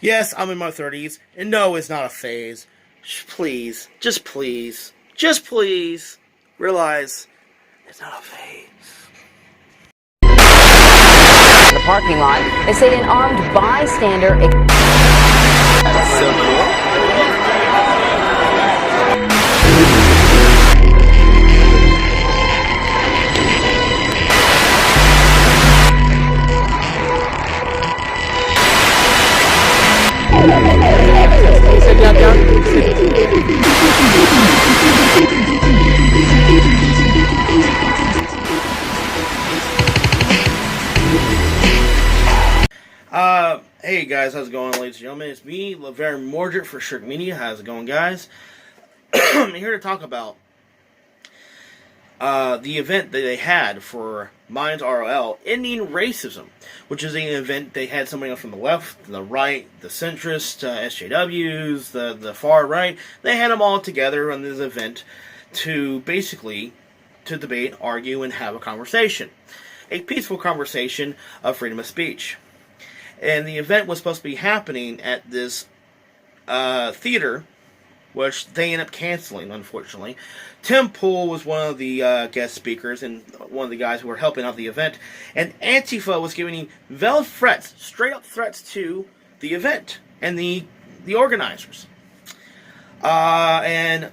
Yes, I'm in my 30s, and no, it's not a phase. Please, just please, realize it's not a phase. In the parking lot, they say an armed bystander. That's so cool. Sit down. Hey guys, how's it going, ladies and gentlemen? It's me, Laverne Mordred for Shirk Media. How's it going, guys? I'm here to talk about the event that they had for Minds ROL, Ending Racism, which is an event they had somebody from the left, the right, the centrist, SJWs, the far right. They had them all together on this event to basically debate, argue, and have a conversation. A peaceful conversation of freedom of speech. And the event was supposed to be happening at this theater, which they ended up canceling, unfortunately. Tim Pool was one of the guest speakers and one of the guys who were helping out the event. And Antifa was giving veiled threats, straight up threats to the event and the organizers. And,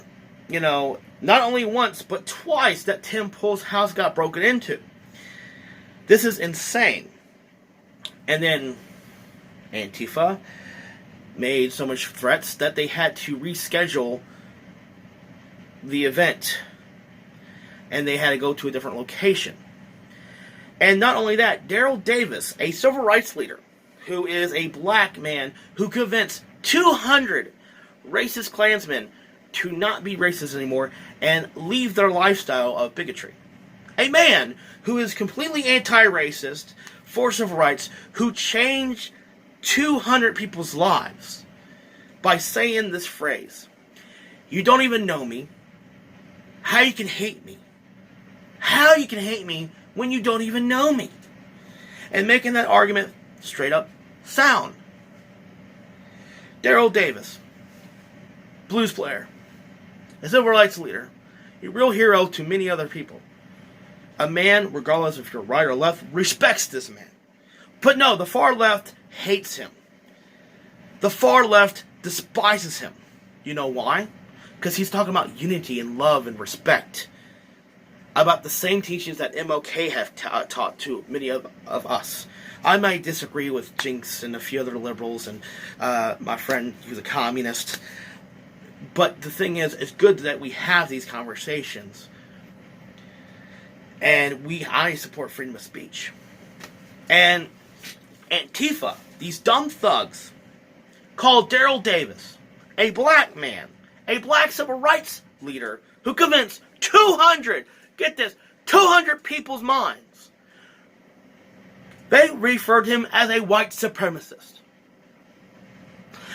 you know, not only once, but twice that Tim Pool's house got broken into. This is insane. And then Antifa made so much threats that they had to reschedule the event. And they had to go to a different location. And not only that, Daryl Davis, a civil rights leader, who is a black man who convinced 200 racist Klansmen to not be racist anymore and leave their lifestyle of bigotry. A man who is completely anti-racist, for civil rights, who changed 200 people's lives by saying this phrase: "You don't even know me. How you can hate me? How you can hate me when you don't even know me?" And making that argument straight up sound. Daryl Davis, blues player, a civil rights leader, a real hero to many other people. A man, regardless if you're right or left, respects this man. But no, the far left hates him. The far left despises him. You know why? Because he's talking about unity and love and respect. About the same teachings that MLK have taught to many of us. I might disagree with Jinx and a few other liberals and my friend who's a communist. But the thing is, it's good that we have these conversations. And I support freedom of speech. And Antifa, these dumb thugs, called Daryl Davis, a black man, a black civil rights leader, who convinced 200, get this, 200 people's minds. They referred him as a white supremacist.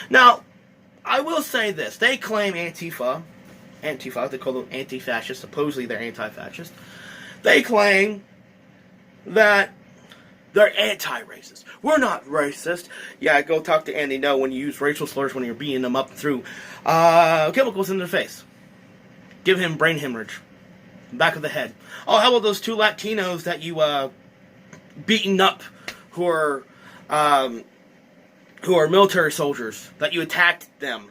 Now, I will say this. They claim Antifa, they call them anti-fascist, supposedly they're anti-fascist. They claim that they're anti-racist. We're not racist. Yeah, go talk to Andy No when you use racial slurs when you're beating them up through chemicals in their face. Give him brain hemorrhage. Back of the head. Oh, how about those two Latinos that you beaten up who are military soldiers, that you attacked them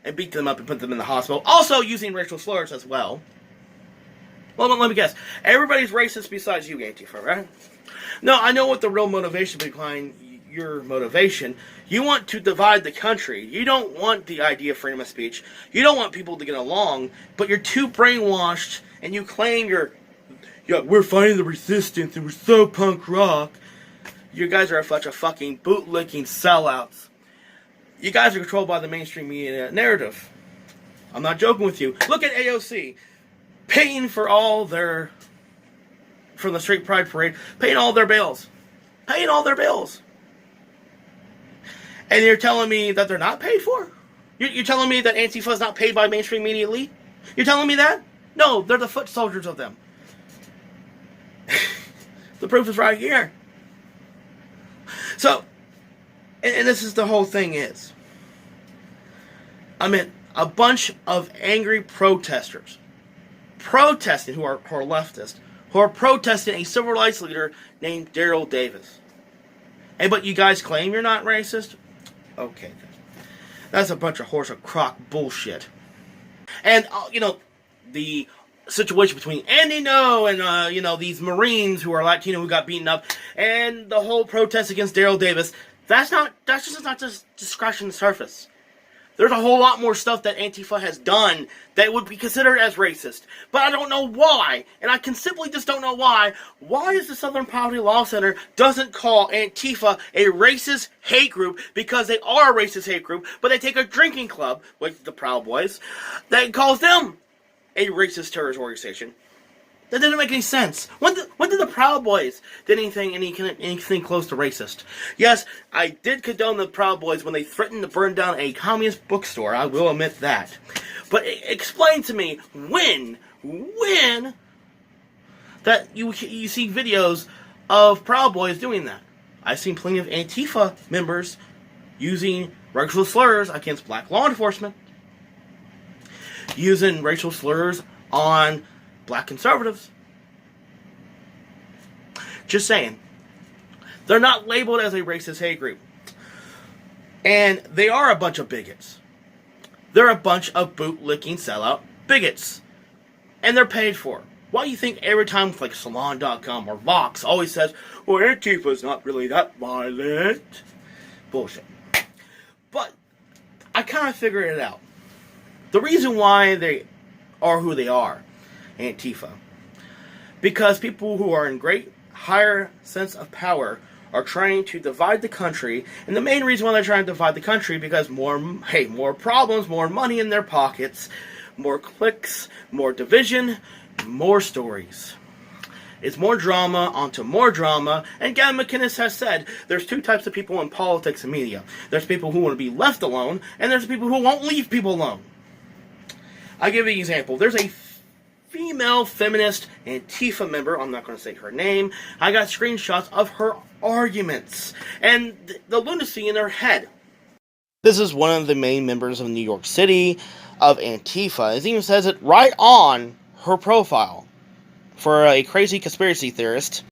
and beat them up and put them in the hospital. Also using racial slurs as well. Well, let me guess. Everybody's racist besides you, Antifa, right? No, I know what the real motivation behind your motivation. You want to divide the country. You don't want the idea of freedom of speech. You don't want people to get along, but you're too brainwashed, and you claim we're fighting the resistance, and we're so punk rock. You guys are a bunch of fucking bootlicking sellouts. You guys are controlled by the mainstream media narrative. I'm not joking with you. Look at AOC. Paying for all their, from the Straight Pride Parade, paying all their bills. Paying all their bills. And you're telling me that they're not paid for? You're telling me that Antifa is not paid by mainstream media elite? You're telling me that? No, they're the foot soldiers of them. The proof is right here. So, And this is the whole thing is. I mean, a bunch of angry protesters protesting who are leftist, who are protesting a civil rights leader named Daryl Davis. Hey, but you guys claim you're not racist? Okay, that's a bunch of horse of crock bullshit. And, the situation between Andy No and, these Marines who are Latino who got beaten up, and the whole protest against Daryl Davis, that's just not just scratching the surface. There's a whole lot more stuff that Antifa has done that would be considered as racist. But I don't know why. And I can simply just don't know why. Why is the Southern Poverty Law Center doesn't call Antifa a racist hate group, because they are a racist hate group, but they take a drinking club, like the Proud Boys, that calls them a racist terrorist organization. That didn't make any sense. When did the Proud Boys did anything close to racist? Yes, I did condone the Proud Boys when they threatened to burn down a communist bookstore. I will admit that. But explain to me when that you see videos of Proud Boys doing that. I've seen plenty of Antifa members using racial slurs against black law enforcement, using racial slurs on black conservatives. Just saying. They're not labeled as a racist hate group. And they are a bunch of bigots. They're a bunch of bootlicking sellout bigots. And they're paid for. Why do you think every time like Salon.com or Vox always says, well, Antifa's not really that violent? Bullshit. But I kind of figured it out. The reason why they are who they are, Antifa, because people who are in great higher sense of power are trying to divide the country, and the main reason why they're trying to divide the country because more problems, more money in their pockets, more clicks, more division, more stories. It's more drama onto more drama, and Gavin McInnes has said there's two types of people in politics and media. There's people who want to be left alone, and there's people who won't leave people alone. I'll give you an example. There's a female feminist Antifa member, I'm not going to say her name. I got screenshots of her arguments and the lunacy in her head. This is one of the main members of New York City of Antifa. It even says it right on her profile. For a crazy conspiracy theorist,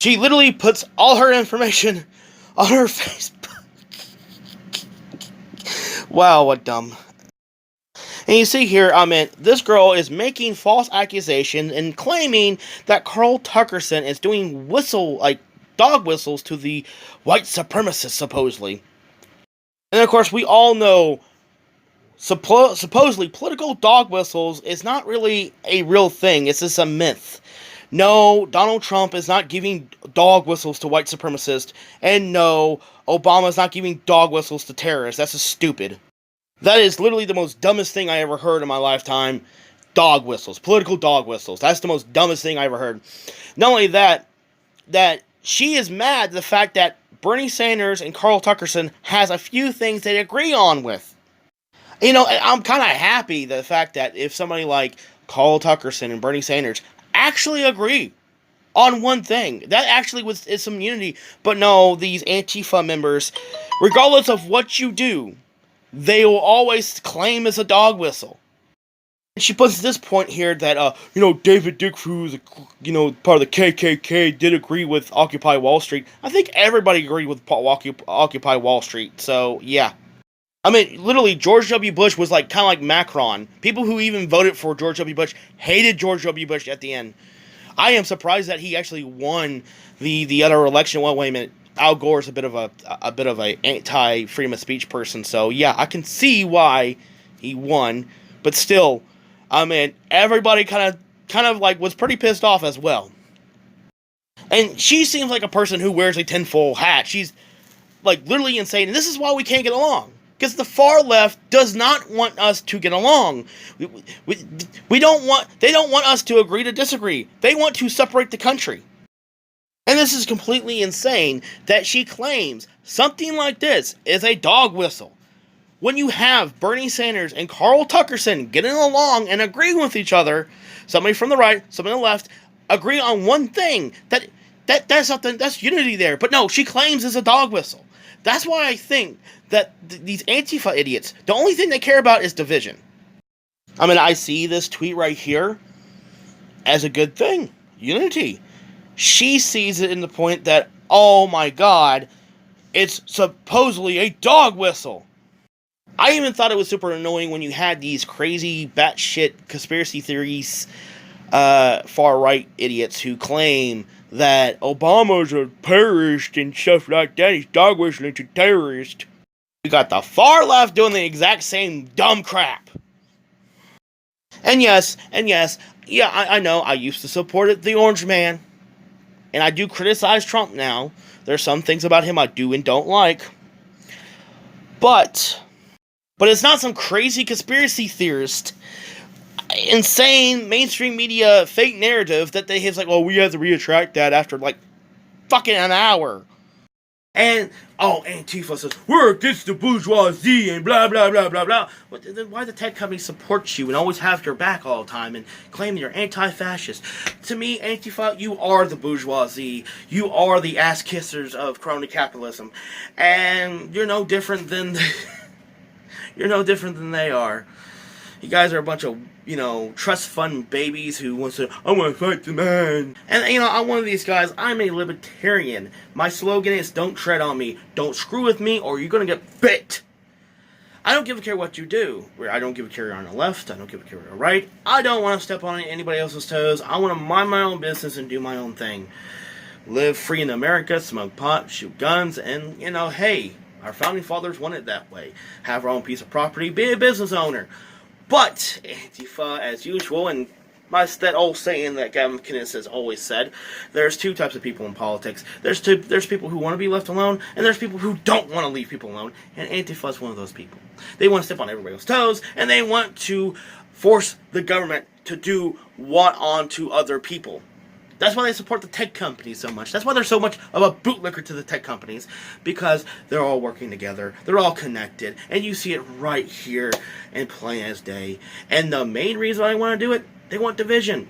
she literally puts all her information on her Facebook. Wow, what dumb. And you see here, this girl is making false accusations and claiming that Carl Tuckerson is doing dog whistles to the white supremacists, supposedly. And of course, we all know, supposedly, political dog whistles is not really a real thing. It's just a myth. No, Donald Trump is not giving dog whistles to white supremacists. And no, Obama is not giving dog whistles to terrorists. That's just stupid. That is literally the most dumbest thing I ever heard in my lifetime. Dog whistles. Political dog whistles. That's the most dumbest thing I ever heard. Not only that she is mad at the fact that Bernie Sanders and Carl Tuckerson has a few things they agree on with. I'm kind of happy the fact that if somebody like Carl Tuckerson and Bernie Sanders actually agree on one thing, that actually is some unity. But no, these Antifa members, regardless of what you do, they will always claim it's a dog whistle. And she puts this point here that, David Duke, who's, part of the KKK, did agree with Occupy Wall Street. I think everybody agreed with Occupy Wall Street, so, yeah. Literally, George W. Bush was kind of like Macron. People who even voted for George W. Bush hated George W. Bush at the end. I am surprised that he actually won the other election. Well, wait a minute. Al Gore's a bit of a anti-freedom of speech person, so yeah, I can see why he won, but still, everybody kind of was pretty pissed off as well. And she seems like a person who wears a tinfoil hat. She's literally insane, and this is why we can't get along. Because the far left does not want us to get along. They don't want us to agree to disagree. They want to separate the country. And this is completely insane that she claims something like this is a dog whistle. When you have Bernie Sanders and Carl Tuckerson getting along and agreeing with each other, somebody from the right, somebody on the left, agree on one thing, that's something, that's unity there. But no, she claims it's a dog whistle. That's why I think that these Antifa idiots, the only thing they care about is division. I mean, I see this tweet right here as a good thing. Unity. She sees it in the point that, oh my god, it's supposedly a dog whistle. I even thought it was super annoying when you had these crazy batshit conspiracy theories, far-right idiots who claim that Obama's a terrorist and stuff like that. He's dog whistling to terrorist. We got the far left doing the exact same dumb crap. And yes, yeah, I know, I used to support the Orange Man. And I do criticize Trump now. There's some things about him I do and don't like. But it's not some crazy conspiracy theorist, insane mainstream media fake narrative that they have like, oh, we have to retract that after like fucking an hour. And, oh, Antifa says, we're against the bourgeoisie and blah, blah, blah, blah, blah. Well, then why the tech company support you and always have your back all the time and claim you're anti-fascist? To me, Antifa, you are the bourgeoisie. You are the ass-kissers of crony capitalism. And you're no different than... you're no different than they are. You guys are a bunch of, trust fund babies who want to, I want to fight the man. And, I'm one of these guys. I'm a libertarian. My slogan is, don't tread on me. Don't screw with me or you're going to get bit. I don't give a care what you do. I don't give a care on the left. I don't give a care on the right. I don't want to step on anybody else's toes. I want to mind my own business and do my own thing. Live free in America, smoke pot, shoot guns, and, hey, our founding fathers wanted it that way. Have our own piece of property, be a business owner. But Antifa, as usual, and that old saying that Gavin McInnes has always said, there's two types of people in politics. There's people who want to be left alone, and there's people who don't want to leave people alone. And Antifa is one of those people. They want to step on everybody else's toes, and they want to force the government to do what on to other people. That's why they support the tech companies so much. That's why they're so much of a bootlicker to the tech companies. Because they're all working together. They're all connected. And you see it right here in plain as day. And the main reason I want to do it, they want division.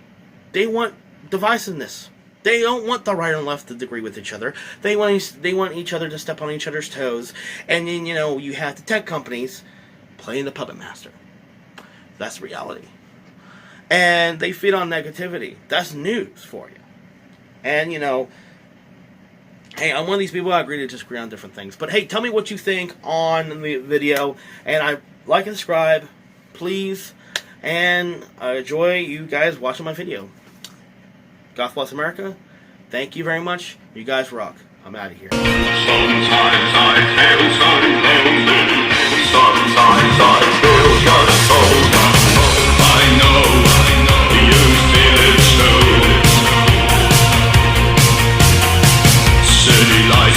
They want divisiveness. They don't want the right and left to agree with each other. They want each other to step on each other's toes. And then, you have the tech companies playing the puppet master. That's reality. And they feed on negativity. That's news for you. And, hey, I'm one of these people I agree to disagree on different things. But, hey, tell me what you think on the video. And I like and subscribe, please. And I enjoy you guys watching my video. God bless America. Thank you very much. You guys rock. I'm out of here. Sometimes I feel so lonely.